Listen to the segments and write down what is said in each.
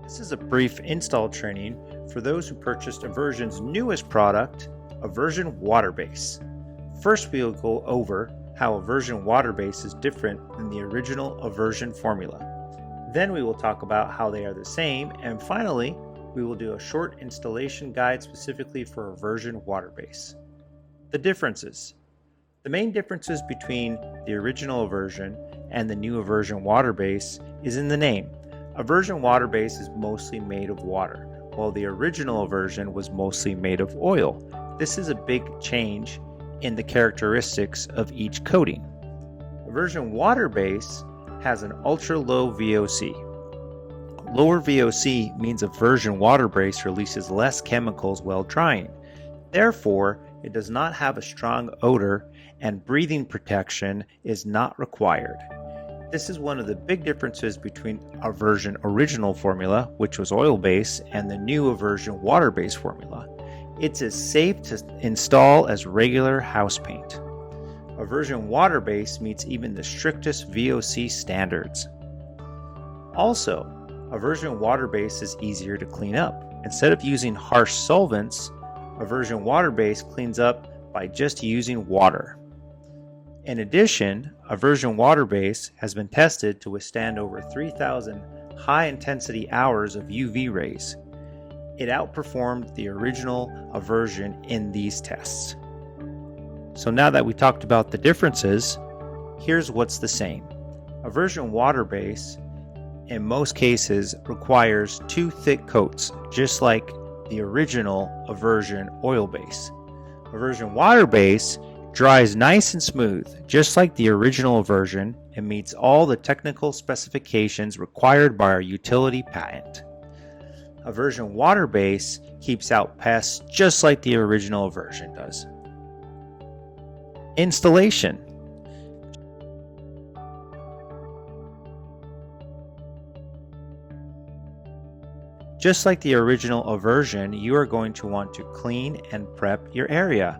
This is a brief install training for those who purchased AVERZION's newest product, AVERZION Water Base. First, we will go over how AVERZION Water Base is different than the original AVERZION formula. Then we will talk about how they are the same, and finally, we will do a short installation guide specifically for AVERZION Water Base. The differences. The main differences between the original AVERZION and the new AVERZION Water Base is in the name. AVERZION Water Base is mostly made of water, while the original AVERZION was mostly made of oil. This is a big change in the characteristics of each coating. AVERZION Water Base has an ultra-low VOC. Lower VOC means AVERZION Water Base releases less chemicals while drying. Therefore, it does not have a strong odor and breathing protection is not required. This is one of the big differences between AVERZION original formula, which was oil-based, and the new AVERZION water-based formula. It's as safe to install as regular house paint. AVERZION Water Base meets even the strictest VOC standards. Also, AVERZION Water Base is easier to clean up. Instead of using harsh solvents, AVERZION Water Base cleans up by just using water. In addition, AVERZION Water Base has been tested to withstand over 3,000 high-intensity hours of UV rays. It outperformed the original AVERZION in these tests. So now that we talked about the differences, here's what's the same. AVERZION Water Base, in most cases, requires 2 thick coats, just like the original AVERZION oil base. AVERZION Water Base dries nice and smooth, just like the original AVERZION, and meets all the technical specifications required by our utility patent. AVERZION Water Base keeps out pests just like the original AVERZION does. Installation. Just like the original AVERZION, you are going to want to clean and prep your area.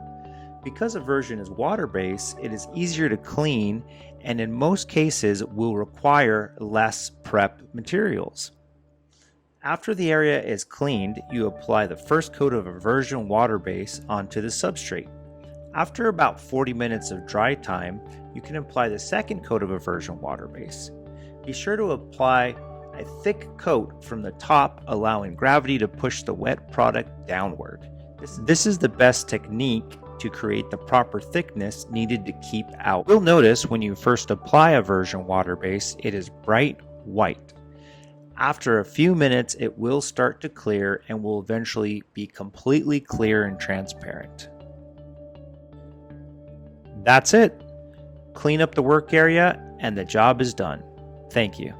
Because AVERZION is water-based, it is easier to clean and in most cases will require less prep materials. After the area is cleaned, you apply the first coat of AVERZION Water Base onto the substrate. After about 40 minutes of dry time, you can apply the second coat of AVERZION Water Base. Be sure to apply a thick coat from the top, allowing gravity to push the wet product downward. This is the best technique to create the proper thickness needed to keep out. You'll notice when you first apply AVERZION Water Base, it is bright white. After a few minutes, it will start to clear and will eventually be completely clear and transparent. That's it. Clean up the work area and the job is done. Thank you.